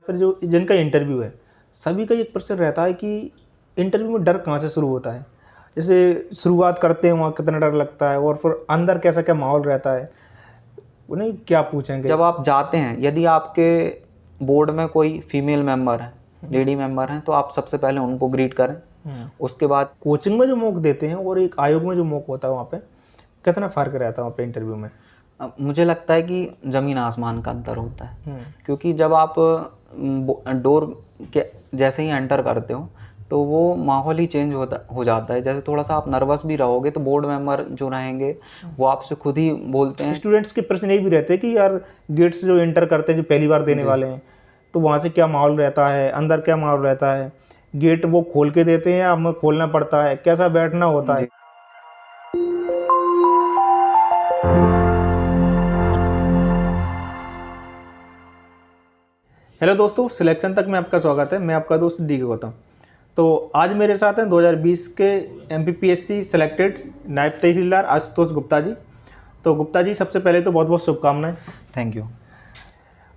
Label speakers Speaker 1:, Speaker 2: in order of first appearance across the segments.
Speaker 1: फिर जो जिनका इंटरव्यू है, सभी का एक प्रश्न रहता है कि इंटरव्यू में डर कहाँ से शुरू होता है। जैसे शुरुआत करते हैं वहाँ कितना डर लगता है और फिर अंदर कैसा क्या माहौल रहता है, उन्हें क्या पूछेंगे।
Speaker 2: जब आप जाते हैं, यदि आपके बोर्ड में कोई फीमेल मेंबर है, लेडी मेंबर हैं, तो आप सबसे पहले उनको ग्रीट करें। उसके बाद
Speaker 1: कोचिंग में जो मॉक देते हैं और एक आयोग में जो मॉक होता है, वहाँ पे कितना फ़र्क रहता है वहाँ पे इंटरव्यू में।
Speaker 2: मुझे लगता है कि ज़मीन आसमान का अंतर होता है, क्योंकि जब आप डोर के जैसे ही एंटर करते हो तो वो माहौल ही चेंज हो जाता है। जैसे थोड़ा सा आप नर्वस भी रहोगे तो बोर्ड मेंबर जो रहेंगे वो आपसे खुद ही बोलते हैं।
Speaker 1: स्टूडेंट्स के प्रश्न ये भी रहते हैं कि यार गेट से जो एंटर करते हैं, जो पहली बार देने वाले हैं, तो वहाँ से क्या माहौल रहता है, अंदर क्या माहौल रहता है, गेट वो खोल के देते हैं या हमें खोलना पड़ता है, कैसा बैठना होता है। हेलो दोस्तों, सिलेक्शन तक में आपका स्वागत है। मैं आपका दोस्त डी के गौतम। तो आज मेरे साथ हैं 2020 के MPPSC सेलेक्टेड नायब तहसीलदार आशुतोष गुप्ता जी। तो गुप्ता जी, सबसे पहले तो बहुत बहुत शुभकामनाएं।
Speaker 2: Thank you.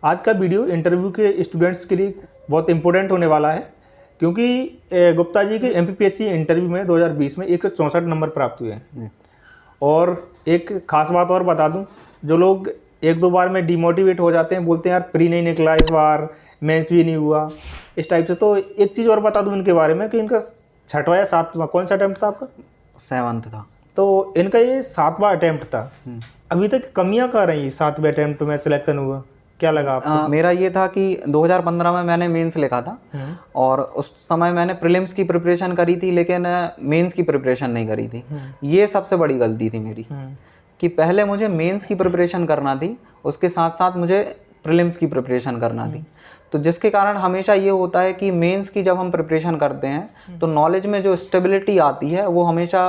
Speaker 1: आज का वीडियो इंटरव्यू के स्टूडेंट्स के लिए बहुत इंपॉर्टेंट होने वाला है, क्योंकि गुप्ता जी के MPPSC इंटरव्यू में 2020 में 164 नंबर प्राप्त हुए हैं। और एक खास बात और बता दूं, जो लोग एक दो बार में डिमोटिवेट हो जाते हैं, बोलते हैं यार प्री नहीं निकला इस बार, मेंस भी नहीं हुआ, इस टाइप से, तो एक चीज़ और बता दूं इनके बारे में कि इनका 6वां या 7वां कौन सा अटैम्प्ट था आपका?
Speaker 2: 7th था।
Speaker 1: तो इनका ये 7वां अटैम्प्ट था। अभी तक कमियां कहाँ रही 7वें अटैम्प्ट में सिलेक्शन हुआ, क्या लगा आपको?
Speaker 2: मेरा ये था कि 2015 में मैंने मेंस लिखा था और उस समय मैंने प्रीलिम्स की प्रिपरेशन करी थी, लेकिन मेंस की प्रिपरेशन नहीं करी थी। ये सबसे बड़ी गलती थी मेरी कि पहले मुझे मेंस की प्रिपरेशन करना थी, उसके साथ साथ मुझे प्रीलिम्स की प्रिपरेशन करना थी। तो जिसके कारण हमेशा ये होता है कि मेंस की जब हम प्रिपरेशन करते हैं तो नॉलेज में जो स्टेबिलिटी आती है वो हमेशा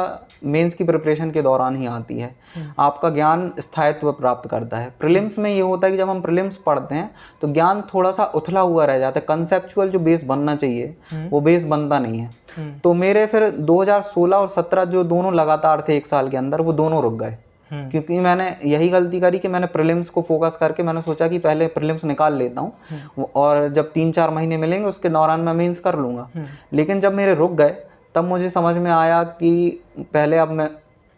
Speaker 2: मेंस की प्रिपरेशन के दौरान ही आती है। आपका ज्ञान स्थायित्व प्राप्त करता है। प्रीलिम्स में ये होता है कि जब हम प्रीलिम्स पढ़ते हैं तो ज्ञान थोड़ा सा उथला हुआ रह जाता है। कंसेप्चुअल जो बेस बनना चाहिए वो बेस बनता नहीं है। तो मेरे फिर 2016 और 17 जो दोनों लगातार थे एक साल के अंदर, वो दोनों रुक गए, क्योंकि मैंने यही गलती करी कि मैंने प्रीलिम्स को फोकस करके मैंने सोचा कि पहले प्रीलिम्स निकाल लेता हूँ और जब 3-4 महीने मिलेंगे उसके दौरान मैं मेंस कर लूँगा। लेकिन जब मेरे रुक गए तब मुझे समझ में आया कि पहले अब मैं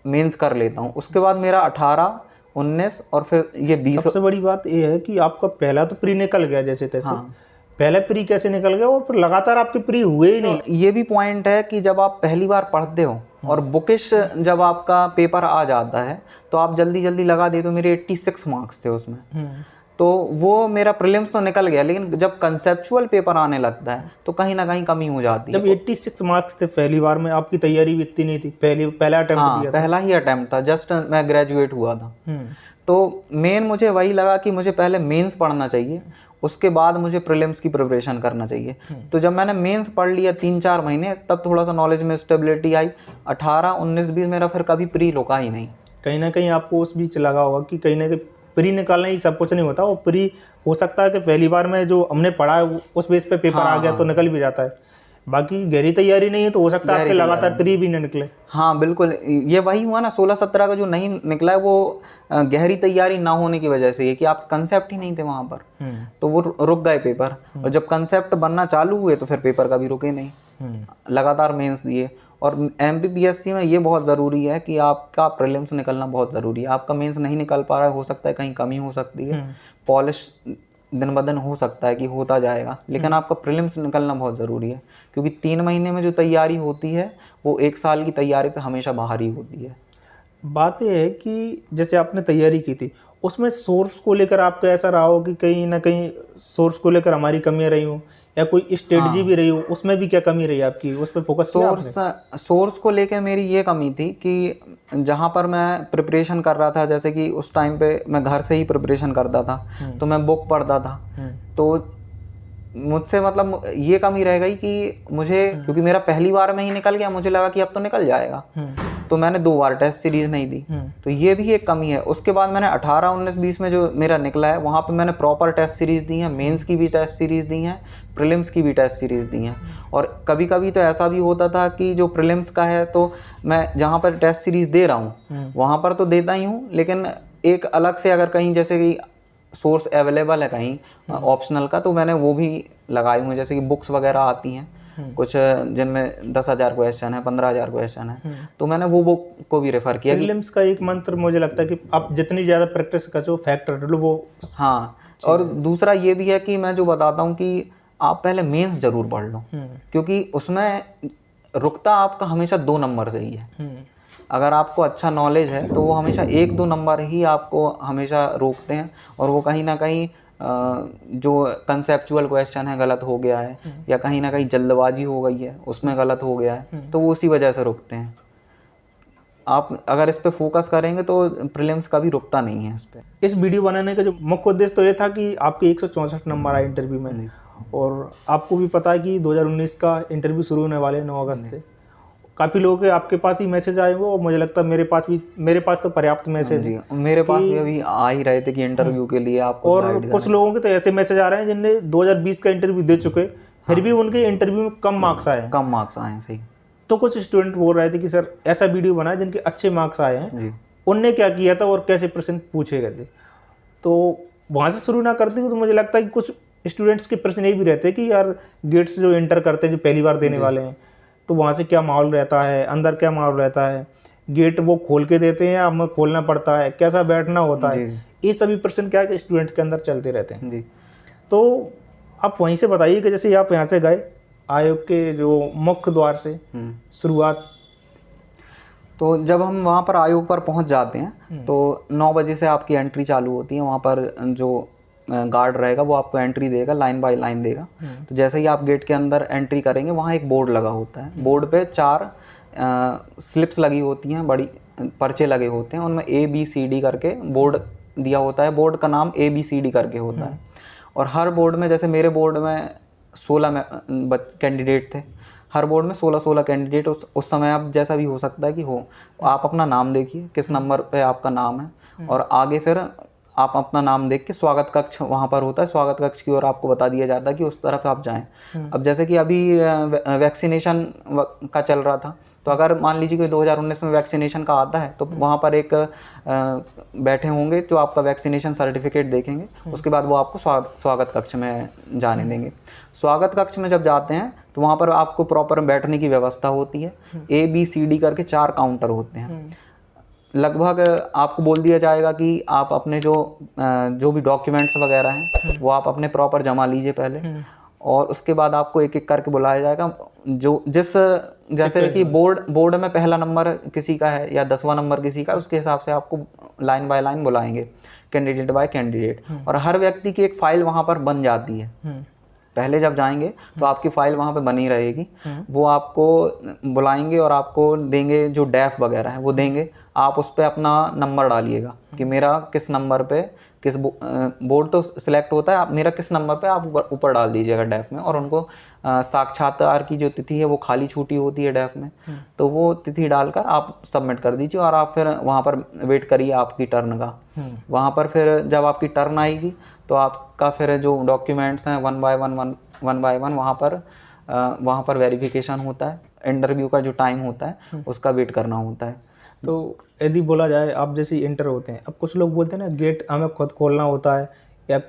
Speaker 2: मेंस कर लेता हूँ। उसके बाद मेरा 18, 19 और फिर ये 20।
Speaker 1: सबसे बड़ी बात ये है कि आपका पहला तो प्री निकल गया जैसे तैसे। पहले प्री कैसे निकल गया और फिर लगातार आपके प्री हुए ही नहीं।
Speaker 2: तो ये भी पॉइंट है कि जब आप पहली बार पढ़ते हो और बुकिश जब आपका पेपर आ जाता है तो आप जल्दी जल्दी लगा देते हो। मेरे 86 मार्क्स थे उसमें, तो वो मेरा प्रीलिम्स तो निकल गया, लेकिन जब कंसेप्चुअल पेपर आने लगता है तो कहीं ना कहीं कमी हो जाती है।
Speaker 1: जब 86 मार्क्स थे पहली बार में, आपकी तैयारी भी इतनी नहीं थी, पहला अटेम्प्ट दिया था।
Speaker 2: पहला ही अटेम्प्ट था, जस्ट मैं ग्रेजुएट हुआ था। तो मेन मुझे वही लगा कि मुझे पहले मेंस पढ़ना चाहिए, उसके बाद मुझे प्रीलिम्स की प्रिपरेशन करना चाहिए। तो जब मैंने मेंस पढ़ लिया 3-4 महीने, तब थोड़ा सा नॉलेज में स्टेबिलिटी आई। 18, 19, 20 मेरा फिर कभी प्री रुका ही नहीं।
Speaker 1: कहीं ना कहीं आपको उस बीच लगा होगा कि कहीं ना कहीं प्री निकालना ही सब कुछ नहीं होता। और प्री हो सकता है कि पहली बार में जो हमने पढ़ा है उस बेस पे पेपर आ गया तो निकल भी जाता है, बाकी गहरी तैयारी नहीं है तो हो सकता है आपके लगातार प्री भी न निकले।
Speaker 2: हाँ बिल्कुल, ये वही हुआ ना, 16-17 का जो नहीं निकला है वो गहरी तैयारी ना होने की वजह से, ये कि आपके कंसेप्ट ही नहीं थे वहाँ पर, तो वो रुक गए पेपर। और जब कंसेप्ट बनना चालू हुए तो फिर पेपर कभी रुके नहीं, लगातार मेंस दिए। और MPPSC में ये बहुत ज़रूरी है कि आपका प्रीलिम्स निकलना बहुत ज़रूरी है। आपका मेंस नहीं निकल पा रहा है, हो सकता है कहीं कमी हो सकती है, पॉलिश दिन ब दिन हो सकता है कि होता जाएगा, लेकिन आपका प्रीलिम्स निकलना बहुत ज़रूरी है, क्योंकि 3 महीने में जो तैयारी होती है वो 1 साल की तैयारी पे हमेशा बाहर ही होती है।
Speaker 1: बात यह है कि जैसे आपने तैयारी की थी, उसमें सोर्स को लेकर आपका ऐसा रहा हो कि कहीं ना कहीं सोर्स को लेकर हमारी कमियां रही हो, या कोई स्ट्रेटजी भी रही हो, उसमें भी क्या कमी रही आपकी, उस पर फोकस किया आपने?
Speaker 2: सोर्स को लेकर मेरी ये कमी थी कि जहाँ पर मैं प्रिपरेशन कर रहा था, जैसे कि उस टाइम पे मैं घर से ही प्रिपरेशन करता था, तो मैं बुक पढ़ता था, तो मुझसे मतलब ये कमी रह गई कि मुझे, क्योंकि मेरा पहली बार में ही निकल गया, मुझे लगा कि अब तो निकल जाएगा, तो मैंने 2 बार टेस्ट सीरीज नहीं दी, तो ये भी एक कमी है। उसके बाद मैंने 18, 19, 20 में जो मेरा निकला है वहाँ पे मैंने प्रॉपर टेस्ट सीरीज दी हैं, मेंस की भी टेस्ट सीरीज दी हैं, प्रीलिम्स की भी टेस्ट सीरीज दी हैं। और कभी कभी तो ऐसा भी होता था कि जो प्रीलिम्स का है तो मैं जहाँ पर टेस्ट सीरीज दे रहा हूँ वहाँ पर तो देता ही हूँ, लेकिन एक अलग से अगर कहीं जैसे कि सोर्स अवेलेबल है कहीं ऑप्शनल का, तो मैंने वो भी लगाई हुई, जैसे कि बुक्स वगैरह आती हैं कुछ जिनमें 10,000 क्वेश्चन है, 15,000 क्वेश्चन है, तो मैंने वो बुक को भी रेफ़र किया।
Speaker 1: प्रीलिम्स का एक मंत्र मुझे लगता है कि आप जितनी ज़्यादा प्रैक्टिस करो, फैक्ट रट लो वो।
Speaker 2: हाँ, और दूसरा ये भी है कि मैं जो बताता हूँ कि आप पहले मेंस ज़रूर पढ़ लो, क्योंकि उसमें रुकता आपका हमेशा 2 नंबर से ही है। अगर आपको अच्छा नॉलेज है तो वो हमेशा 1-2 नंबर ही आपको हमेशा रोकते हैं, और वो कहीं ना कहीं जो कंसेप्चुअल क्वेश्चन है गलत हो गया है, या कहीं ना कहीं जल्दबाजी हो गई है उसमें गलत हो गया है, तो वो उसी वजह से रुकते हैं। आप अगर इस पे फोकस करेंगे तो प्रीलिम्स का भी रुकता नहीं है इस पे।
Speaker 1: इस वीडियो बनाने का जो मुख्य उद्देश्य तो ये था कि आपके 164 नंबर आए इंटरव्यू में, और आपको भी पता है कि 2019 का इंटरव्यू शुरू होने वाले हैं 9 अगस्त से। काफ़ी लोगों के आपके पास ही मैसेज आए हुए, और मुझे लगता है मेरे पास तो पर्याप्त मैसेज
Speaker 2: जी, मेरे पास भी अभी आ ही रहे थे कि इंटरव्यू के लिए आपको
Speaker 1: और कुछ लोगों के तो ऐसे मैसेज आ रहे हैं जिनने 2020 का इंटरव्यू दे चुके, फिर भी उनके इंटरव्यू में कम मार्क्स आए हैं।
Speaker 2: कम मार्क्स आए हैं, सही।
Speaker 1: तो कुछ स्टूडेंट बोल रहे थे कि सर ऐसा वीडियो बनाए जिनके अच्छे मार्क्स आए हैं,
Speaker 2: जी,
Speaker 1: उनने क्या किया था और कैसे प्रश्न पूछे गए थे। तो वहाँ से शुरू ना करते तो मुझे लगता है कि कुछ स्टूडेंट्स के प्रश्न ये भी रहते हैं कि यार गेट से जो एंटर करते हैं, जो पहली बार देने वाले हैं, तो वहाँ से क्या माहौल रहता है, अंदर क्या माहौल रहता है, गेट वो खोल के देते हैं या हमें खोलना पड़ता है, कैसा बैठना होता है, ये सभी प्रश्न क्या है कि स्टूडेंट्स के अंदर चलते रहते हैं।
Speaker 2: जी।
Speaker 1: तो आप वहीं से बताइए कि जैसे आप यहाँ से गए आयोग के जो मुख्य द्वार से शुरुआत,
Speaker 2: तो जब हम वहाँ पर आयोग पर पहुँच जाते हैं तो 9 बजे से आपकी एंट्री चालू होती है। वहाँ पर जो गार्ड रहेगा वो आपको एंट्री देगा, लाइन बाय लाइन देगा। तो जैसे ही आप गेट के अंदर एंट्री करेंगे, वहाँ एक बोर्ड लगा होता है। बोर्ड पे 4 स्लिप्स लगी होती हैं, बड़ी पर्चे लगे होते हैं, उनमें ABCD करके बोर्ड दिया होता है। बोर्ड का नाम ABCD करके होता है। और हर बोर्ड में, जैसे मेरे बोर्ड में 16 कैंडिडेट थे, हर बोर्ड में 16 कैंडिडेट उस समय आप जैसा भी हो सकता है कि हो, आप अपना नाम देखिए किस नंबर पे आपका नाम है, और आगे फिर आप अपना नाम देख के स्वागत कक्ष वहाँ पर होता है, स्वागत कक्ष की ओर आपको बता दिया जाता है कि उस तरफ आप जाएं। अब जैसे कि अभी वैक्सीनेशन का चल रहा था, तो अगर मान लीजिए कि 2019 में वैक्सीनेशन का आता है, तो वहाँ पर एक बैठे होंगे जो आपका वैक्सीनेशन सर्टिफिकेट देखेंगे, उसके बाद वो आपको स्वागत कक्ष में जाने देंगे। स्वागत कक्ष में जब जाते हैं तो वहाँ पर आपको प्रॉपर बैठने की व्यवस्था होती है। ABCD करके 4 काउंटर होते हैं। लगभग आपको बोल दिया जाएगा कि आप अपने जो भी डॉक्यूमेंट्स वगैरह हैं वो आप अपने प्रॉपर जमा लीजिए पहले, और उसके बाद आपको एक एक करके बुलाया जाएगा। जैसे कि बोर्ड में पहला नंबर किसी का है या 10वां नंबर किसी का, उसके हिसाब से आपको लाइन बाय लाइन बुलाएंगे, कैंडिडेट बाय कैंडिडेट। और हर व्यक्ति की एक फ़ाइल वहाँ पर बन जाती है। पहले जब जाएंगे तो आपकी फ़ाइल वहाँ पे बनी रहेगी। वो आपको बुलाएंगे और आपको देंगे जो डैफ वगैरह है वो देंगे। आप उस पर अपना नंबर डालिएगा कि मेरा किस नंबर पे, किस बोर्ड तो सिलेक्ट होता है, आप मेरा किस नंबर पे आप ऊपर डाल दीजिएगा डैफ में। और उनको साक्षात्कार की जो तिथि है वो खाली छूटी होती है डैफ में, तो वो तिथि डालकर आप सबमिट कर दीजिए, और आप फिर वहाँ पर वेट करिए आपकी टर्न का। वहाँ पर फिर जब आपकी टर्न आएगी तो आपका फिर जो डॉक्यूमेंट्स हैं वन बाय वन वहाँ पर वेरिफिकेशन होता है। इंटरव्यू का जो टाइम होता है उसका वेट करना होता है।
Speaker 1: तो यदि बोला जाए आप जैसे इंटर होते हैं, अब कुछ लोग बोलते हैं ना गेट हमें खुद खोलना होता है, या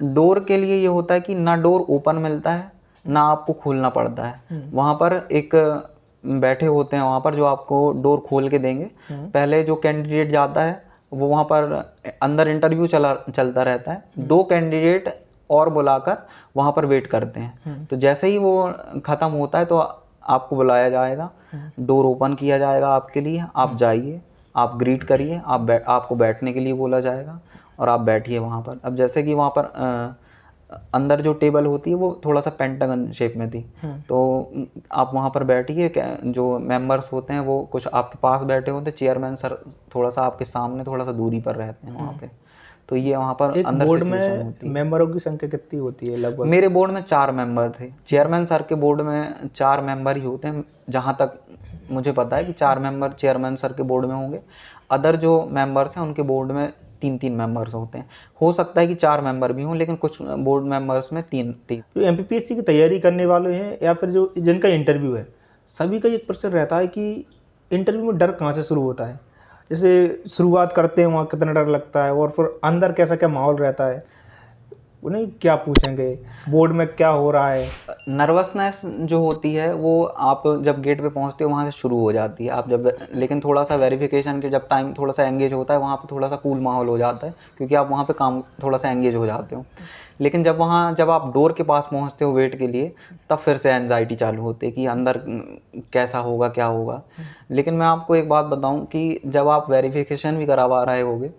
Speaker 2: डोर के लिए ये होता है कि ना डोर ओपन मिलता है ना आपको खोलना पड़ता है। वहाँ पर एक बैठे होते हैं वहाँ पर जो आपको डोर खोल के देंगे। पहले जो कैंडिडेट जाता है वो वहाँ पर अंदर इंटरव्यू चलता रहता है। 2 कैंडिडेट और बुलाकर वहाँ पर वेट करते हैं। तो जैसे ही वो ख़त्म होता है तो आपको बुलाया जाएगा, डोर ओपन किया जाएगा आपके लिए। आप जाइए, आप ग्रीट करिए, आपको बैठने के लिए बोला जाएगा और आप बैठिए वहाँ पर। अब जैसे कि वहाँ पर अंदर जो टेबल होती है वो थोड़ा सा पेंटागन शेप में थी, तो आप वहाँ पर बैठिए। जो मेंबर्स होते हैं वो कुछ आपके पास बैठे होते हैं, चेयरमैन सर थोड़ा सा आपके सामने थोड़ा सा दूरी पर रहते हैं वहाँ पे। तो ये वहाँ पर अंदर
Speaker 1: बोर्ड
Speaker 2: सिचुएशन होती है।
Speaker 1: मेंबरों की संख्या कितनी होती है लगभग?
Speaker 2: मेरे बोर्ड में 4 मेंबर थे। चेयरमैन सर के बोर्ड में 4 मेंबर ही होते हैं, जहाँ तक मुझे पता है कि 4 मेंबर चेयरमैन सर के बोर्ड में होंगे। अदर जो मेंबर्स हैं उनके बोर्ड में 3-3 मेंबर्स होते हैं। हो सकता है कि 4 मेंबर भी हों, लेकिन कुछ बोर्ड मेंबर्स में 3।
Speaker 1: जो MPPSC की तैयारी करने वाले हैं या फिर जो जिनका इंटरव्यू है, सभी का एक प्रश्न रहता है कि इंटरव्यू में डर कहाँ से शुरू होता है। जैसे शुरुआत करते हैं वहाँ कितना डर लगता है, और फिर अंदर कैसा क्या माहौल रहता है, उन्हें क्या पूछेंगे, बोर्ड में क्या हो रहा है?
Speaker 2: नर्वसनेस जो होती है वो आप जब गेट पे पहुंचते हो वहाँ से शुरू हो जाती है। आप जब लेकिन थोड़ा सा वेरिफिकेशन के जब टाइम थोड़ा सा एंगेज होता है वहाँ पे थोड़ा सा कूल माहौल हो जाता है, क्योंकि आप वहाँ पे काम थोड़ा सा एंगेज हो जाते हो। लेकिन जब आप डोर के पास पहुँचते हो वेट के लिए, तब फिर से एंजाइटी चालू होती है कि अंदर कैसा होगा, क्या होगा। लेकिन मैं आपको एक बात बताऊँ कि जब आप वेरिफिकेशन भी करवा रहे होगे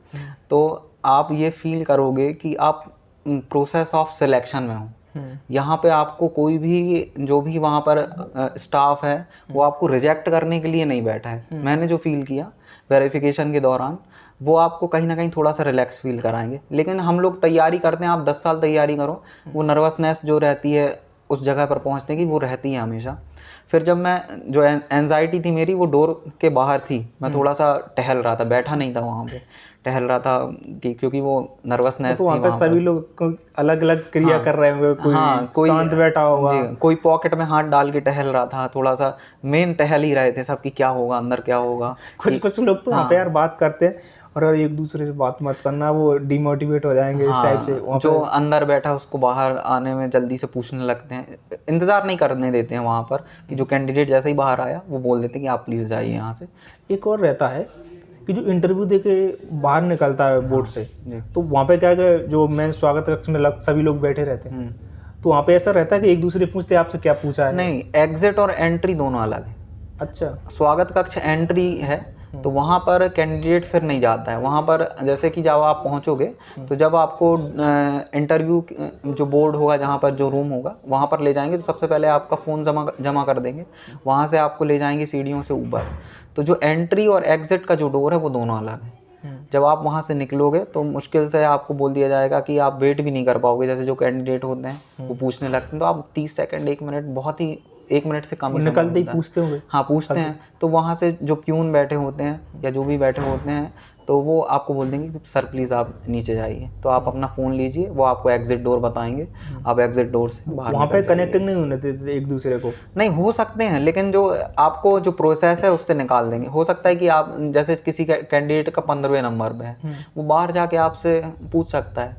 Speaker 2: तो आप ये फील करोगे कि आप प्रोसेस ऑफ सिलेक्शन में हो। यहाँ पे आपको कोई भी जो भी वहाँ पर स्टाफ है वो आपको रिजेक्ट करने के लिए नहीं बैठा है। मैंने जो फील किया वेरिफिकेशन के दौरान, वो आपको कहीं ना कहीं थोड़ा सा रिलैक्स फील कराएंगे। लेकिन हम लोग तैयारी करते हैं, आप 10 साल तैयारी करो, वो नर्वसनेस जो रहती है उस जगह पर पहुँचने की, वो रहती है हमेशा। फिर जब मैं जो एंजाइटी थी मेरी वो डोर के बाहर थी, मैं थोड़ा सा टहल रहा था, बैठा नहीं था वहाँ पे, टहल रहा था क्योंकि वो नर्वसनेस
Speaker 1: तो
Speaker 2: थी
Speaker 1: वहाँ पे
Speaker 2: वहाँ
Speaker 1: सभी लोग अलग अलग क्रिया कर रहे होंगे, कोई शांत बैठा होगा,
Speaker 2: जी, कोई पॉकेट में हाथ डाल के टहल रहा था, थोड़ा सा मेन टहल ही रहे थे सब कि क्या होगा अंदर, क्या होगा।
Speaker 1: कुछ लोग तो वहाँ पे यार बात करते हैं और अगर एक दूसरे से बात मत करना, वो डिमोटिवेट हो जाएंगे इस टाइप से।
Speaker 2: जो अंदर बैठा उसको बाहर आने में जल्दी से पूछने लगते हैं, इंतज़ार नहीं करने देते हैं वहाँ पर कि जो कैंडिडेट जैसे ही बाहर आया वो बोल देते हैं कि आप प्लीज़ जाइए यहाँ से।
Speaker 1: एक और रहता है कि जो इंटरव्यू दे के बाहर निकलता है बोर्ड से, तो वहाँ पे क्या है, जो मेन स्वागत कक्ष में सभी लोग बैठे रहते हैं, तो वहाँ पे ऐसा रहता है कि एक दूसरे पूछते हैं आपसे क्या पूछा है?
Speaker 2: नहीं, एग्जिट और एंट्री दोनों अलग है।
Speaker 1: अच्छा, स्वागत
Speaker 2: कक्ष एंट्री है तो वहाँ पर कैंडिडेट फिर नहीं जाता है। वहाँ पर जैसे कि जब आप पहुँचोगे तो जब आपको इंटरव्यू जो बोर्ड होगा, जहाँ पर जो रूम होगा वहाँ पर ले जाएंगे, तो सबसे पहले आपका फ़ोन जमा कर देंगे, वहाँ से आपको ले जाएंगे सीढ़ियों से ऊपर। तो जो एंट्री और एग्ज़िट का जो डोर है वो दोनों अलग है। जब आप वहाँ से निकलोगे तो मुश्किल से आपको बोल दिया जाएगा कि आप वेट भी नहीं कर पाओगे। जैसे जो कैंडिडेट होते हैं वो पूछने लगते हैं तो आप 30 सेकंड 1 मिनट, बहुत ही 1 मिनट से कम ही
Speaker 1: निकलते ही पूछते होंगे।
Speaker 2: हाँ, पूछते हैं। तो वहाँ से जो प्यून बैठे होते हैं या जो भी बैठे होते हैं तो वो आपको बोल देंगे कि सर प्लीज़ आप नीचे जाइए। तो आप अपना फ़ोन लीजिए, वो आपको एग्जिट डोर बताएंगे, आप एग्जिट डोर से बाहर।
Speaker 1: वहाँ पे कनेक्टिंग नहीं होने देते एक दूसरे को?
Speaker 2: नहीं, हो सकते हैं, लेकिन जो आपको जो प्रोसेस है उससे निकाल देंगे। हो सकता है कि आप जैसे किसी कैंडिडेट का 15वें नंबर पे है, वो बाहर जाके आपसे पूछ सकता है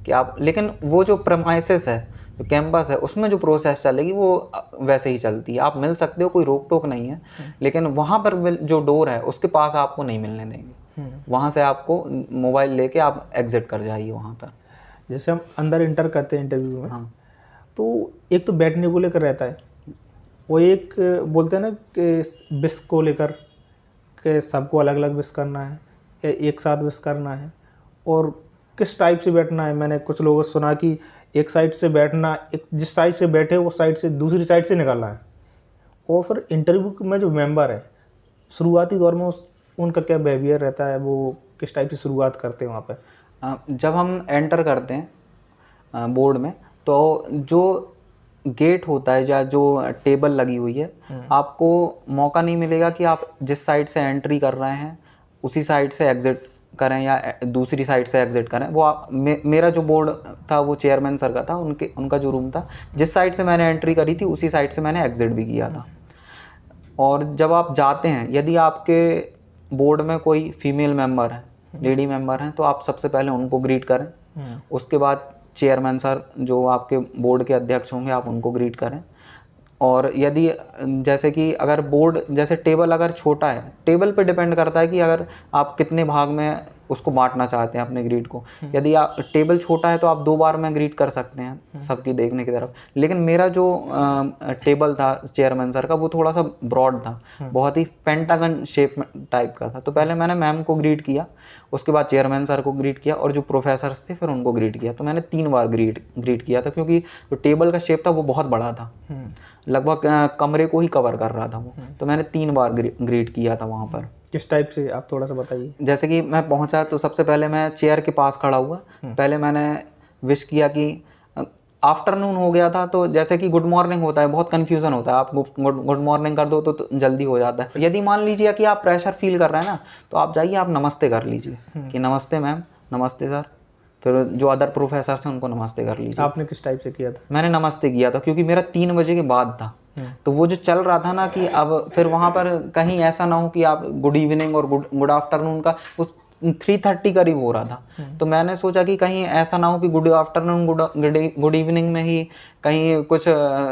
Speaker 2: कि आप, लेकिन वो जो प्रेमाइसेस है, जो कैंपस है, उसमें जो प्रोसेस चलेगी वो वैसे ही चलती है। आप मिल सकते हो, कोई रोक टोक नहीं है, लेकिन वहाँ पर जो डोर है उसके पास आपको नहीं मिलने देंगे। वहाँ से आपको मोबाइल लेके आप एग्जिट कर जाइए वहाँ पर।
Speaker 1: जैसे हम अंदर इंटर करते हैं इंटरव्यू में, तो एक तो बैठने को लेकर रहता है, वो एक बोलते हैं ना कि विश को लेकर कि सबको अलग अलग विश करना है या एक साथ विश करना है, और किस टाइप से बैठना है। मैंने कुछ लोगों से सुना कि एक साइड से बैठना, एक जिस साइड से बैठे वो साइड से दूसरी साइड से निकलना है। और फिर इंटरव्यू में जो मेंबर है शुरुआती दौर में उनका क्या बिहेवियर रहता है, वो किस टाइप से शुरुआत करते हैं वहाँ पे?
Speaker 2: जब हम एंटर करते हैं बोर्ड में, तो जो गेट होता है या जो टेबल लगी हुई है, आपको मौका नहीं मिलेगा कि आप जिस साइड से एंट्री कर रहे हैं उसी साइड से एग्जिट करें या दूसरी साइड से एग्जिट करें। वो मेरा जो बोर्ड था वो चेयरमैन सर का था, उनका जो रूम था, जिस साइड से मैंने एंट्री करी थी उसी साइड से मैंने एग्जिट भी किया था। और जब आप जाते हैं, यदि आपके बोर्ड में कोई फीमेल मेंबर है, लेडी मेंबर हैं, तो आप सबसे पहले उनको ग्रीट करें। उसके बाद चेयरमैन सर जो आपके बोर्ड के अध्यक्ष होंगे, आप उनको ग्रीट करें। और यदि जैसे कि अगर बोर्ड जैसे टेबल अगर छोटा है, टेबल पे डिपेंड करता है कि अगर आप कितने भाग में उसको बांटना चाहते हैं अपने ग्रीड को। यदि आप टेबल छोटा है तो आप 2 बार में ग्रीड कर सकते हैं सबकी देखने की तरफ। लेकिन मेरा जो टेबल था चेयरमैन सर का, वो थोड़ा सा ब्रॉड था, बहुत ही पेंटागन शेप टाइप का था। तो पहले मैंने मैम को ग्रीट किया, उसके बाद चेयरमैन सर को ग्रीट किया, और जो प्रोफेसर्स थे फिर उनको ग्रीट किया। तो मैंने 3 बार ग्रीट किया था, क्योंकि जो टेबल का शेप था वो बहुत बड़ा था, लगभग कमरे को ही कवर कर रहा था वो। तो मैंने 3 बार ग्रीट किया था वहाँ पर।
Speaker 1: किस टाइप से, आप थोड़ा सा बताइए?
Speaker 2: जैसे कि मैं पहुँचा तो सबसे पहले मैं चेयर के पास खड़ा हुआ, पहले मैंने विश किया कि आफ्टरनून हो गया था, तो जैसे कि गुड मॉर्निंग होता है, बहुत कन्फ्यूज़न होता है, आप गुड मॉर्निंग कर दो तो जल्दी हो जाता है। यदि मान लीजिए कि आप प्रेशर फील कर रहे हैं ना, तो आप जाइए, आप नमस्ते कर लीजिए कि नमस्ते मैम, नमस्ते सर। फिर जो अदर प्रोफेसर हैं उनको नमस्ते कर लीजिए।
Speaker 1: आपने किस टाइप से किया था?
Speaker 2: मैंने नमस्ते किया था, क्योंकि मेरा 3 बजे के बाद था, तो वो जो चल रहा था ना कि अब फिर वहाँ पर कहीं ऐसा ना हो कि आप गुड इवनिंग और गुड आफ्टरनून का उस 3:30 करीब हो रहा था। तो मैंने सोचा कि कहीं ऐसा ना हो कि गुड आफ्टरनून गुड इवनिंग में ही कहीं कुछ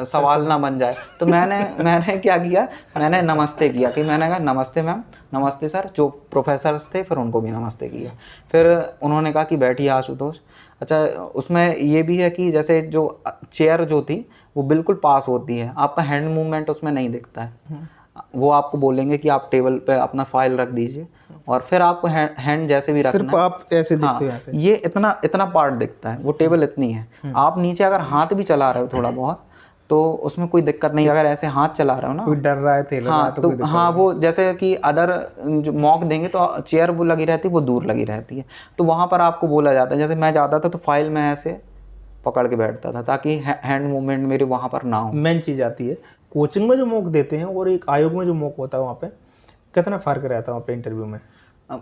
Speaker 2: सवाल ना बन जाए। तो मैंने क्या किया, मैंने नमस्ते किया कि मैंने कहा नमस्ते मैम, नमस्ते सर। जो प्रोफेसर्स थे फिर उनको भी नमस्ते किया। फिर उन्होंने कहा कि बैठिए आशुतोष। अच्छा, उसमें ये भी है कि जैसे जो चेयर जो थी वो बिल्कुल पास होती है, आपका हैंड मूवमेंट उसमें नहीं दिखता है। वो आपको बोलेंगे कि आप टेबल पे अपना फाइल रख दीजिए और फिर आपको हैंड जैसे भी रखना
Speaker 1: सिर्फ आप ऐसे दिखते हो यहाँ से।
Speaker 2: ये इतना पार्ट दिखता है, वो टेबल इतनी है। आप नीचे अगर हाथ भी चला रहे हो थोड़ा बहुत तो उसमें कोई दिक्कत नहीं। अगर ऐसे हाथ चला रहे हो ना,
Speaker 1: कोई डर रहा है थे लगा
Speaker 2: हाँ, तो हाँ, वो जैसे कि अदर जो मॉक देंगे तो चेयर वो लगी रहती है, वो दूर लगी रहती है। तो वहाँ पर आपको बोला जाता है, जैसे मैं जाता था तो फाइल में ऐसे पकड़ के बैठता था ताकि हैंड मूवमेंट मेरे वहाँ पर ना हो।
Speaker 1: मेन चीज़ आती है कोचिंग में जो मॉक देते हैं और एक आयोग में जो मॉक होता है वहाँ पे कितना फ़र्क रहता है वहाँ पे इंटरव्यू में?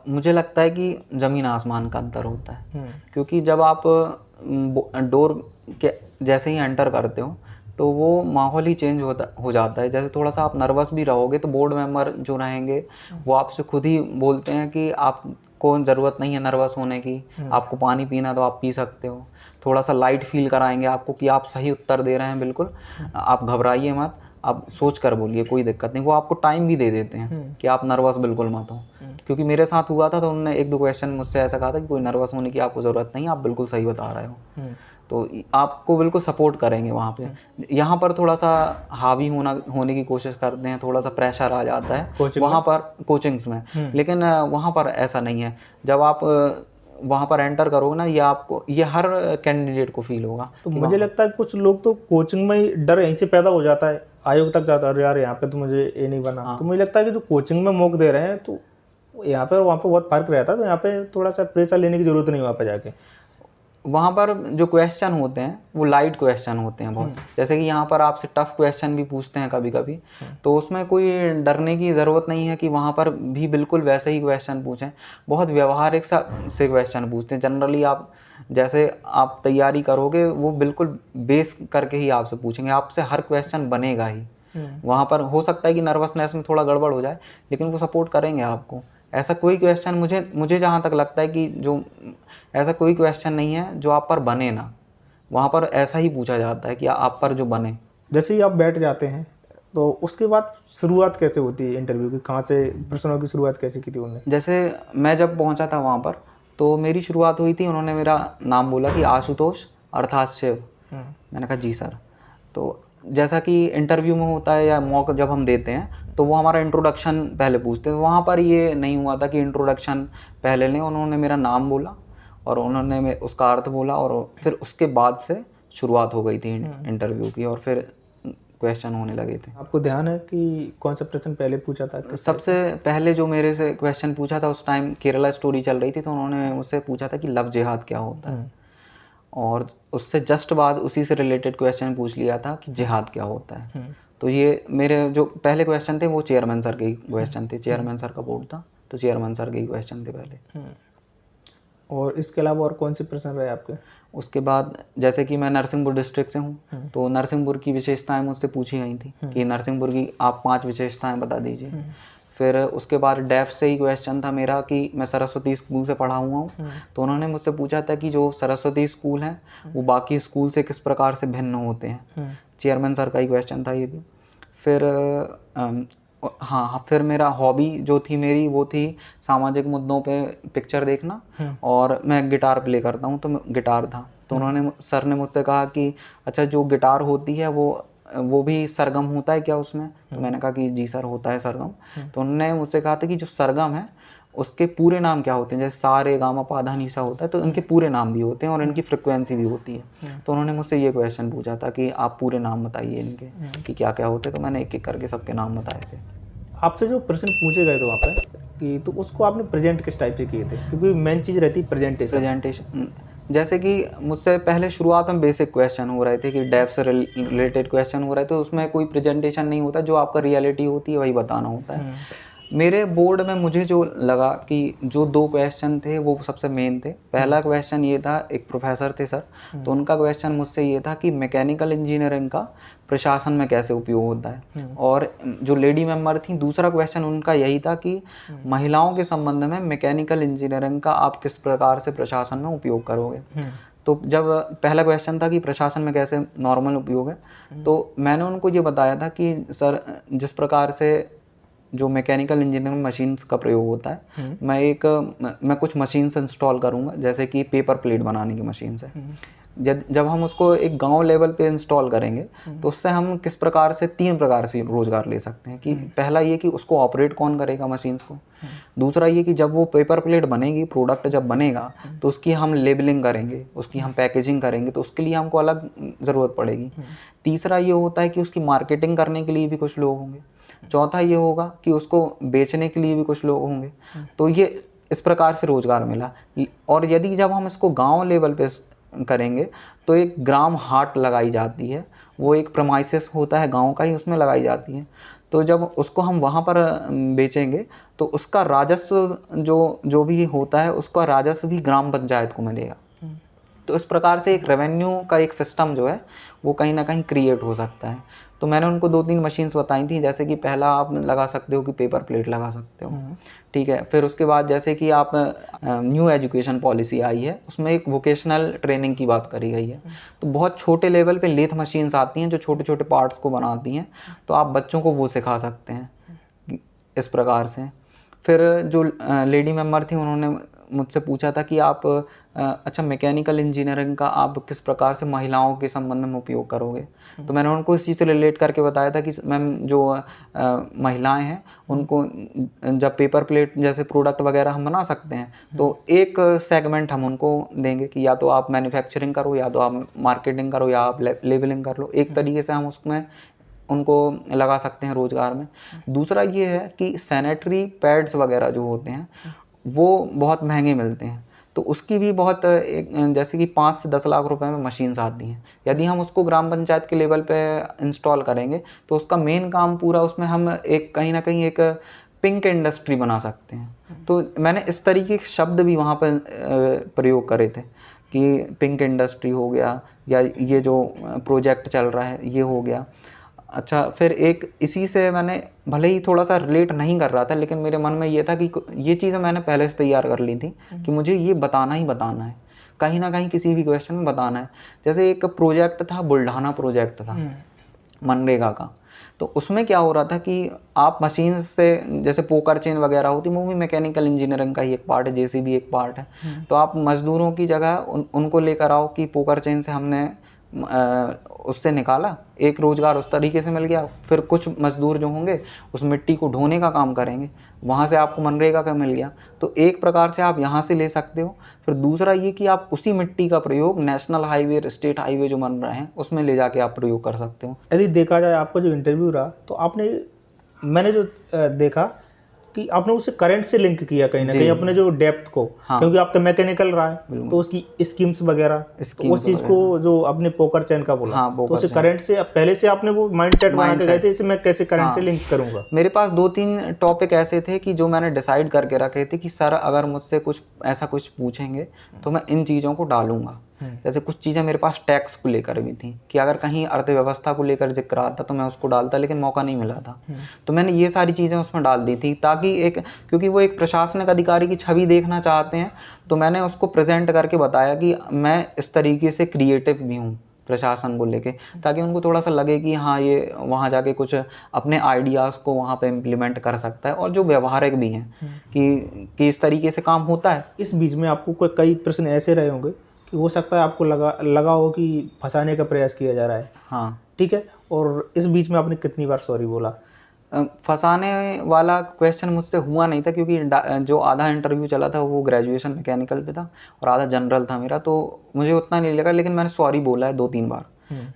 Speaker 2: मुझे लगता है कि ज़मीन आसमान का अंतर होता है। क्योंकि जब आप डोर के जैसे ही एंटर करते हो तो वो माहौल ही चेंज हो जाता है। जैसे थोड़ा सा आप नर्वस भी रहोगे तो बोर्ड मेंबर जो रहेंगे वो आपसे खुद ही बोलते हैं कि आपको ज़रूरत नहीं है नर्वस होने की, आपको पानी पीना तो आप पी सकते हो। थोड़ा सा लाइट फील कराएंगे आपको कि आप सही उत्तर दे रहे हैं, बिल्कुल आप घबराइए मत, आप सोच कर बोलिए, कोई दिक्कत नहीं। वो आपको टाइम भी दे देते हैं कि आप नर्वस बिल्कुल मत हो। क्योंकि मेरे साथ हुआ था तो उन्होंने 1-2 क्वेश्चन मुझसे ऐसा कहा था कि कोई नर्वस होने की आपको ज़रूरत नहीं, आप बिल्कुल सही बता रहे हो। तो आपको बिल्कुल सपोर्ट करेंगे वहाँ पे। यहाँ पर थोड़ा सा हावी होने की कोशिश करते हैं, थोड़ा सा प्रेशर आ जाता है वहाँ पर कोचिंग्स में। लेकिन वहाँ पर ऐसा नहीं है। जब आप वहाँ पर एंटर करोगे ना, ये हर कैंडिडेट को फील होगा।
Speaker 1: तो मुझे लगता है कुछ लोग तो कोचिंग में ही डर यहीं से पैदा हो जाता है, आयोग तक जाता है, यार यहाँ पे तो मुझे ये नहीं बना। तो मुझे लगता है कि जो कोचिंग में मॉक दे रहे हैं तो यहाँ पे और वहाँ पे बहुत फर्क रहता है। तो यहाँ पे थोड़ा सा प्रेशर लेने की जरूरत नहीं वहाँ पे जाके।
Speaker 2: वहाँ पर जो क्वेश्चन होते हैं वो लाइट क्वेश्चन होते हैं बहुत। जैसे कि यहाँ पर आपसे टफ क्वेश्चन भी पूछते हैं कभी कभी, तो उसमें कोई डरने की ज़रूरत नहीं है कि वहाँ पर भी बिल्कुल वैसे ही क्वेश्चन पूछें। बहुत व्यवहारिक से क्वेश्चन पूछते हैं। जनरली आप जैसे आप तैयारी करोगे वो बिल्कुल बेस करके ही आपसे पूछेंगे, आपसे हर क्वेश्चन बनेगा ही। वहाँ पर हो सकता है कि नर्वसनेस में थोड़ा गड़बड़ हो जाए लेकिन वो सपोर्ट करेंगे आपको। ऐसा कोई क्वेश्चन मुझे जहाँ तक लगता है कि जो ऐसा कोई क्वेश्चन नहीं है जो आप पर बने ना। वहाँ पर ऐसा ही पूछा जाता है कि आप पर जो बने।
Speaker 1: जैसे ही आप बैठ जाते हैं तो उसके बाद शुरुआत कैसे होती है इंटरव्यू की? कहाँ से प्रश्नों की शुरुआत कैसे की थी उन्होंने?
Speaker 2: जैसे मैं जब पहुँचा था वहाँ पर तो मेरी शुरुआत हुई थी, उन्होंने मेरा नाम बोला कि आशुतोष अर्थात शिव। मैंने कहा जी सर। तो जैसा कि इंटरव्यू में होता है या मॉक जब हम देते हैं तो वो हमारा इंट्रोडक्शन पहले पूछते हैं। वहाँ पर ये नहीं हुआ था कि इंट्रोडक्शन पहले लें। उन्होंने मेरा नाम बोला और उन्होंने उसका अर्थ बोला और फिर उसके बाद से शुरुआत हो गई थी इंटरव्यू की और फिर क्वेश्चन होने लगे थे।
Speaker 1: आपको ध्यान है कि कौन सा प्रश्न पहले पूछा था?
Speaker 2: सबसे पहले जो मेरे से क्वेश्चन पूछा था उस टाइम केरला स्टोरी चल रही थी, तो उन्होंने मुझसे पूछा था कि लव जिहाद क्या होता है। और उससे जस्ट बाद उसी से रिलेटेड क्वेश्चन पूछ लिया था कि जिहाद क्या होता है। तो ये मेरे जो पहले क्वेश्चन थे वो चेयरमैन सर के क्वेश्चन थे। चेयरमैन सर का बोर्ड था तो चेयरमैन सर के ही क्वेश्चन थे पहले।
Speaker 1: और इसके अलावा और कौन से प्रश्न रहे आपके?
Speaker 2: उसके बाद जैसे कि मैं नरसिंहपुर डिस्ट्रिक्ट से हूँ तो नरसिंहपुर की विशेषताएं मुझसे पूछी गई थी कि नरसिंहपुर की आप 5 विशेषताएं बता दीजिए। फिर उसके बाद डेफ से ही क्वेश्चन था मेरा कि मैं सरस्वती स्कूल से पढ़ा हुआ हूँ। तो उन्होंने मुझसे पूछा था कि जो सरस्वती स्कूल हैं वो बाकी स्कूल से किस प्रकार से भिन्न होते हैं। चेयरमैन सर का ही क्वेश्चन था ये भी। फिर हाँ, फिर मेरा हॉबी जो थी मेरी वो थी सामाजिक मुद्दों पे पिक्चर देखना और मैं गिटार प्ले करता हूँ तो गिटार था। तो उन्होंने सर ने मुझसे कहा कि अच्छा जो गिटार होती है वो भी सरगम होता है क्या उसमें? तो मैंने कहा कि जी सर होता है सरगम। तो उन्होंने मुझसे कहा था कि जो सरगम है उसके पूरे नाम क्या होते हैं, जैसे सा रे गा मा पा धा नी सा होता है तो इनके पूरे नाम भी होते हैं और इनकी फ्रिक्वेंसी भी होती है। तो उन्होंने मुझसे ये क्वेश्चन पूछा था कि आप पूरे नाम बताइए इनके कि क्या क्या होते हैं। तो मैंने एक एक करके सबके नाम बताए थे।
Speaker 1: आपसे जो प्रश्न पूछे गए थे वहाँ पे कि तो उसको आपने प्रेजेंट किस टाइप से किए थे? क्योंकि मेन चीज़ रहती है प्रेजेंटेशन।
Speaker 2: जैसे कि मुझसे पहले शुरुआत में बेसिक क्वेश्चन हो रहे थे कि डेफ से रिलेटेड क्वेश्चन हो रहे थे, तो उसमें कोई प्रेजेंटेशन नहीं होता, जो आपका रियलिटी होती है वही बताना होता है। मेरे बोर्ड में मुझे जो लगा कि जो 2 क्वेश्चन थे वो सबसे मेन थे। पहला क्वेश्चन ये था, एक प्रोफेसर थे सर, तो उनका क्वेश्चन मुझसे ये था कि मैकेनिकल इंजीनियरिंग का प्रशासन में कैसे उपयोग होता है। और जो लेडी मेंबर थी, दूसरा क्वेश्चन उनका यही था कि महिलाओं के संबंध में मैकेनिकल इंजीनियरिंग का आप किस प्रकार से प्रशासन में उपयोग करोगे। तो जब पहला क्वेश्चन था कि प्रशासन में कैसे नॉर्मल उपयोग है, तो मैंने उनको ये बताया था कि सर जिस प्रकार से जो मैकेनिकल इंजीनियरिंग मशीन्स का प्रयोग होता है, मैं कुछ मशीन्स इंस्टॉल करूँगा, जैसे कि पेपर प्लेट बनाने की मशीन्स है। जब हम उसको एक गांव लेवल पे इंस्टॉल करेंगे तो उससे हम किस प्रकार से 3 प्रकार से रोजगार ले सकते हैं। कि पहला ये कि उसको ऑपरेट कौन करेगा मशीन्स को, दूसरा ये कि जब वो पेपर प्लेट बनेगी, प्रोडक्ट जब बनेगा तो उसकी हम लेबलिंग करेंगे, उसकी हम पैकेजिंग करेंगे, तो उसके लिए हमको अलग ज़रूरत पड़ेगी। तीसरा ये होता है कि उसकी मार्केटिंग करने के लिए भी कुछ लोग होंगे। चौथा ये होगा कि उसको बेचने के लिए भी कुछ लोग होंगे। तो ये इस प्रकार से रोजगार मिला। और यदि जब हम इसको गांव लेवल पे करेंगे तो एक ग्राम हाट लगाई जाती है, वो एक प्रमाइसिस होता है गांव का ही, उसमें लगाई जाती है। तो जब उसको हम वहाँ पर बेचेंगे तो उसका राजस्व जो भी होता है, उसका राजस्व भी ग्राम पंचायत को मिलेगा। तो इस प्रकार से एक रेवेन्यू का एक सिस्टम जो है वो कहीं ना कहीं क्रिएट हो सकता है। तो मैंने उनको 2-3 मशीन्स बताई थी, जैसे कि पहला आप लगा सकते हो कि पेपर प्लेट लगा सकते हो, ठीक है। फिर उसके बाद जैसे कि आप न्यू एजुकेशन पॉलिसी आई है, उसमें एक वोकेशनल ट्रेनिंग की बात करी गई है। तो बहुत छोटे लेवल पे लेथ मशीन्स आती हैं जो छोटे छोटे पार्ट्स को बनाती हैं, तो आप बच्चों को वो सिखा सकते हैं इस प्रकार से। फिर जो लेडी मेंबर थी, उन्होंने मुझसे पूछा था कि आप अच्छा मैकेनिकल इंजीनियरिंग का आप किस प्रकार से महिलाओं के संबंध में उपयोग करोगे। तो मैंने उनको इसी से रिलेट करके बताया था कि मैम जो महिलाएं हैं उनको जब पेपर प्लेट जैसे प्रोडक्ट वगैरह हम बना सकते हैं, तो एक सेगमेंट हम उनको देंगे कि या तो आप मैन्युफैक्चरिंग करो, या तो आप मार्केटिंग करो, या आप लेबलिंग कर लो। एक तरीके से हम उसमें उनको लगा सकते हैं रोज़गार में। दूसरा ये है कि सैनिटरी पैड्स वगैरह जो होते हैं वो बहुत महंगे मिलते हैं, तो उसकी भी बहुत जैसे कि 5 से 10 लाख रुपए में मशीन्स आती हैं। यदि हम उसको ग्राम पंचायत के लेवल पे इंस्टॉल करेंगे तो उसका मेन काम पूरा, उसमें हम एक कहीं ना कहीं एक पिंक इंडस्ट्री बना सकते हैं। तो मैंने इस तरीके के शब्द भी वहाँ पर प्रयोग करे थे कि पिंक इंडस्ट्री हो गया, या ये जो प्रोजेक्ट चल रहा है ये हो गया। अच्छा, फिर एक इसी से मैंने भले ही थोड़ा सा रिलेट नहीं कर रहा था, लेकिन मेरे मन में ये था कि ये चीज़ें मैंने पहले से तैयार कर ली थी कि मुझे ये बताना ही बताना है, कहीं ना कहीं किसी भी क्वेश्चन में बताना है। जैसे एक प्रोजेक्ट था, बुल्ढाना प्रोजेक्ट था मनरेगा का। तो उसमें क्या हो रहा था कि आप मशीन से, जैसे पोकर चेन वगैरह होती है, वो भी मैकेनिकल इंजीनियरिंग का ही एक पार्ट है, जेसीबी एक पार्ट है। तो आप मजदूरों की जगह उनको लेकर आओ कि पोकर चेन से हमने उससे निकाला, एक रोज़गार उस तरीके से मिल गया। फिर कुछ मजदूर जो होंगे उस मिट्टी को ढोने का काम करेंगे, वहाँ से आपको मनरेगा का मिल गया। तो एक प्रकार से आप यहाँ से ले सकते हो। फिर दूसरा ये कि आप उसी मिट्टी का प्रयोग नेशनल हाईवे, स्टेट हाईवे जो बन रहे हैं उसमें ले जाके आप प्रयोग कर सकते हो।
Speaker 1: यदि देखा जाए आपका जो इंटरव्यू रहा, तो मैंने जो देखा कि आपने उसे करंट से लिंक किया कहीं ना कहीं अपने जो डेप्थ को। हाँ। क्योंकि आपका मैकेनिकल रहा है तो उसकी स्कीम्स वगैरह, तो उस चीज को जो आपने पोकर चैन का बोला, हाँ, तो उसे करंट से पहले से आपने वो माइंडसेट बना के गए थे, इसे मैं कैसे करंट से लिंक करूंगा।
Speaker 2: मेरे पास 2-3 टॉपिक ऐसे थे कि जो मैंने डिसाइड करके रखे थे कि सर अगर मुझसे कुछ ऐसा कुछ पूछेंगे तो मैं इन चीज़ों को डालूंगा। जैसे कुछ चीज़ें मेरे पास टैक्स को लेकर भी थी कि अगर कहीं अर्थव्यवस्था को लेकर जिक्र आता तो मैं उसको डालता, लेकिन मौका नहीं मिला था। तो मैंने ये सारी चीज़ें उसमें डाल दी थी ताकि क्योंकि वो एक प्रशासनिक अधिकारी की छवि देखना चाहते हैं, तो मैंने उसको प्रेजेंट करके बताया कि मैं इस तरीके से क्रिएटिव भी हूँ प्रशासन को लेके, ताकि उनको थोड़ा सा लगे कि हाँ ये वहाँ जाके कुछ अपने आइडियाज़ को वहाँ पे इम्प्लीमेंट कर सकता है, और जो व्यवहारिक भी हैं कि इस तरीके से काम होता है।
Speaker 1: इस बीच में आपको कई प्रश्न ऐसे रहे होंगे कि हो सकता है आपको लगा हो कि फंसाने का प्रयास किया जा रहा है। हाँ, ठीक है। और इस बीच में आपने कितनी बार सॉरी बोला?
Speaker 2: फंसाने वाला क्वेश्चन मुझसे हुआ नहीं था, क्योंकि जो आधा इंटरव्यू चला था वो ग्रेजुएशन मैकेनिकल पे था और आधा जनरल था मेरा, तो मुझे उतना नहीं लगा। लेकिन मैंने सॉरी बोला है 2-3 बार,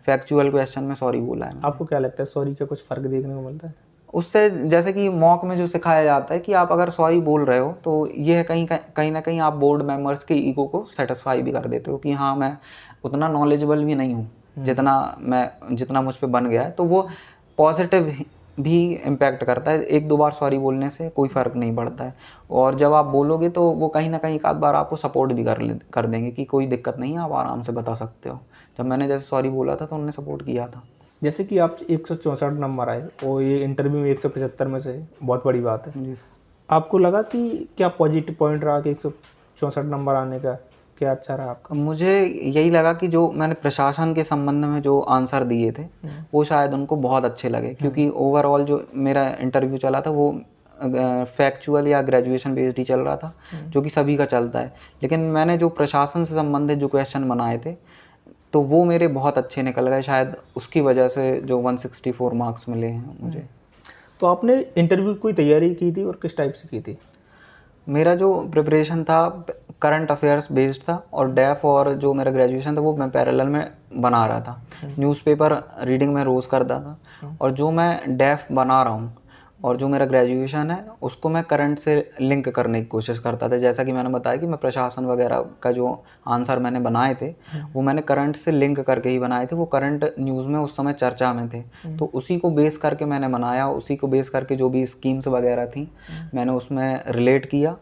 Speaker 2: फैक्चुअल क्वेश्चन में सॉरी बोला है।
Speaker 1: आपको क्या लगता है सॉरी का कुछ फ़र्क देखने को मिलता है
Speaker 2: उससे? जैसे कि मॉक में जो सिखाया जाता है कि आप अगर सॉरी बोल रहे हो तो ये है कहीं ना कहीं आप बोर्ड मेंबर्स के ईगो को सेटिस्फाई भी कर देते हो कि हाँ मैं उतना नॉलेजेबल भी नहीं हूँ जितना मुझ पे बन गया है। तो वो पॉजिटिव भी इम्पैक्ट करता है। 1-2 बार सॉरी बोलने से कोई फ़र्क नहीं पड़ता है, और जब आप बोलोगे तो वो कहीं ना कहीं एक आध बार आपको सपोर्ट भी कर देंगे कि कोई दिक्कत नहीं है, आप आराम से बता सकते हो। जब मैंने जैसे सॉरी बोला था तो उन्होंने सपोर्ट किया था।
Speaker 1: जैसे कि आप 164 नंबर आए और ये इंटरव्यू में 175 में से बहुत बड़ी बात है
Speaker 2: जी।
Speaker 1: आपको लगा कि क्या पॉजिटिव पॉइंट रहा कि 164 नंबर आने का, क्या अच्छा रहा आपका?
Speaker 2: मुझे यही लगा कि जो मैंने प्रशासन के संबंध में जो आंसर दिए थे वो शायद उनको बहुत अच्छे लगे, क्योंकि ओवरऑल जो मेरा इंटरव्यू चला था वो फैक्चुअल या ग्रेजुएशन बेस्ड ही चल रहा था, जो कि सभी का चलता है। लेकिन मैंने जो प्रशासन से संबंधित जो क्वेश्चन बनाए थे तो वो मेरे बहुत अच्छे निकल गए, शायद उसकी वजह से जो 164 मार्क्स मिले हैं मुझे।
Speaker 1: तो आपने इंटरव्यू की कोई तैयारी की थी और किस टाइप से की थी?
Speaker 2: मेरा जो प्रिपरेशन था करंट अफेयर्स बेस्ड था, और डेफ और जो मेरा ग्रेजुएशन था वो मैं पैरेलल में बना रहा था। न्यूज़पेपर रीडिंग में रोज़ करता था, और जो मैं डेफ बना रहा हूँ और जो मेरा ग्रेजुएशन है उसको मैं करंट से लिंक करने की कोशिश करता था। जैसा कि मैंने बताया कि मैं प्रशासन वगैरह का जो आंसर मैंने बनाए थे वो मैंने करंट से लिंक करके ही बनाए थे। वो करंट न्यूज़ में उस समय चर्चा में थे, तो उसी को बेस करके मैंने बनाया। उसी को बेस करके जो भी स्कीम्स वगैरह थी मैंने उसमें रिलेट किया,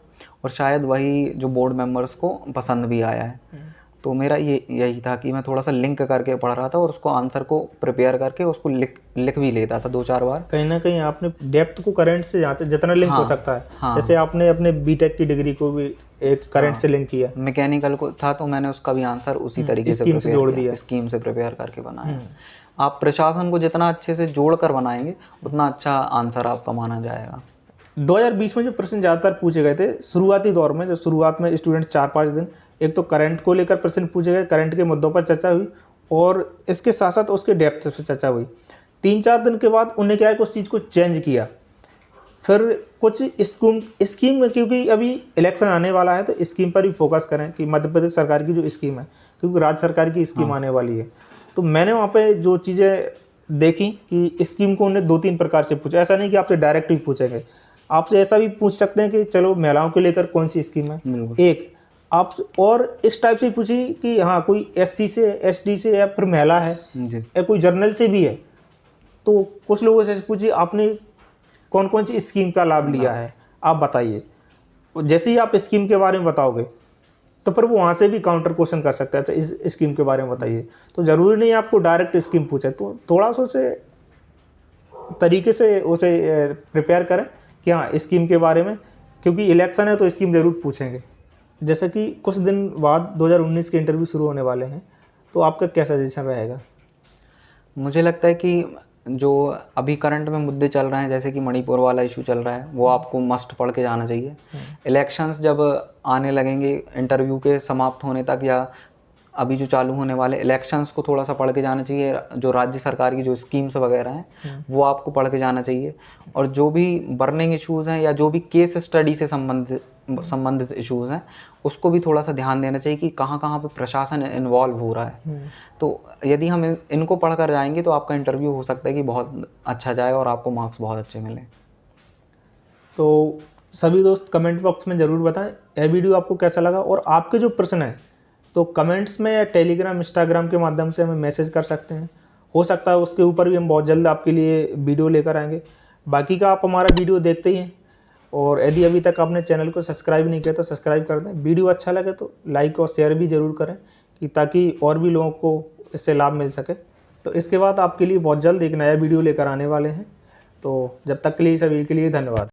Speaker 2: और शायद वही जो बोर्ड मेंबर्स को पसंद भी आया है। तो मेरा यही था कि मैं थोड़ा सा लिंक करके पढ़ रहा था और उसको आंसर को प्रिपेयर करके उसको लिख भी लेता था 2-4 बार।
Speaker 1: कहीं ना कहीं आपने डेप्थ को करंट से जितना लिंक हो सकता है, जैसे आपने अपने बीटेक की डिग्री को भी एक करंट से लिंक किया।
Speaker 2: मैकेनिकल को था तो मैंने उसका भी आंसर उसी तरीके से जोड़ दिया, स्कीम से प्रिपेयर करके बनाया। आप प्रशासन को जितना अच्छे से जोड़ कर बनाएंगे उतना अच्छा आंसर आपका माना जाएगा।
Speaker 1: 2020 में जो प्रश्न ज़्यादातर पूछे गए थे शुरुआती दौर में, जो शुरुआत में स्टूडेंट्स 4-5 दिन एक तो करंट को लेकर प्रश्न पूछे गए, करंट के मुद्दों पर चर्चा हुई, और इसके साथ साथ उसके डेप्थ पर चर्चा हुई। 3-4 दिन के बाद उन्हें क्या है कुछ चीज़ को चेंज किया, फिर कुछ स्कीम में, क्योंकि अभी इलेक्शन आने वाला है तो स्कीम पर भी फोकस करें कि मध्य प्रदेश सरकार की जो स्कीम है, क्योंकि राज्य सरकार की स्कीम आने वाली है। तो मैंने वहाँ पे जो चीज़ें देखी कि स्कीम को उन्हें 2-3 प्रकार से पूछा। ऐसा नहीं कि आपसे डायरेक्ट ही पूछेंगे, आपसे ऐसा भी पूछ सकते हैं कि चलो महिलाओं को लेकर कौन सी स्कीम है एक, आप और इस टाइप से पूछी कि हाँ कोई SC से SD से या फिर महिला है या कोई जर्नल से भी है। तो कुछ लोगों से पूछी आपने कौन कौन सी स्कीम का लाभ लिया है, आप बताइए। जैसे ही आप स्कीम के बारे में बताओगे तो फिर वो वहाँ से भी काउंटर क्वेश्चन कर सकते हैं, अच्छा इस स्कीम के बारे में बताइए। तो ज़रूरी नहीं आपको डायरेक्ट स्कीम पूछे, तो थोड़ा सा उसे तरीके से उसे प्रिपेयर करें कि हाँ स्कीम के बारे में, क्योंकि इलेक्शन है तो स्कीम ज़रूर पूछेंगे। जैसे कि कुछ दिन बाद 2019 के इंटरव्यू शुरू होने वाले हैं, तो आपका क्या सजेशन रहेगा?
Speaker 2: मुझे लगता है कि जो अभी करंट में मुद्दे चल रहे हैं, जैसे कि मणिपुर वाला इशू चल रहा है, वो आपको मस्ट पढ़ के जाना चाहिए। इलेक्शंस जब आने लगेंगे इंटरव्यू के समाप्त होने तक, या अभी जो चालू होने वाले इलेक्शंस को थोड़ा सा पढ़ के जाना चाहिए। जो राज्य सरकार की जो स्कीम्स वगैरह हैं वो आपको पढ़ के जाना चाहिए, और जो भी बर्निंग इश्यूज़ हैं या जो भी केस स्टडी से संबंधित इश्यूज़ हैं उसको भी थोड़ा सा ध्यान देना चाहिए कि कहाँ कहाँ पे प्रशासन इन्वॉल्व हो रहा है। तो यदि हम इनको पढ़ कर जाएंगे तो आपका इंटरव्यू हो सकता है कि बहुत अच्छा जाए और आपको मार्क्स बहुत अच्छे मिलें।
Speaker 1: तो सभी दोस्त कमेंट बॉक्स में ज़रूर बताएं यह वीडियो आपको कैसा लगा, और आपके जो प्रश्न हैं तो कमेंट्स में या टेलीग्राम इंस्टाग्राम के माध्यम से हमें मैसेज कर सकते हैं। हो सकता है उसके ऊपर भी हम बहुत जल्द आपके लिए वीडियो लेकर आएंगे। बाकी का आप हमारा वीडियो देखते ही हैं, और यदि अभी तक आपने चैनल को सब्सक्राइब नहीं किया तो सब्सक्राइब कर दें। वीडियो अच्छा लगे तो लाइक और शेयर भी ज़रूर करें, कि ताकि और भी लोगों को इससे लाभ मिल सके। तो इसके बाद आपके लिए बहुत जल्द एक नया वीडियो लेकर आने वाले हैं। तो जब तक के लिए सभी के लिए धन्यवाद।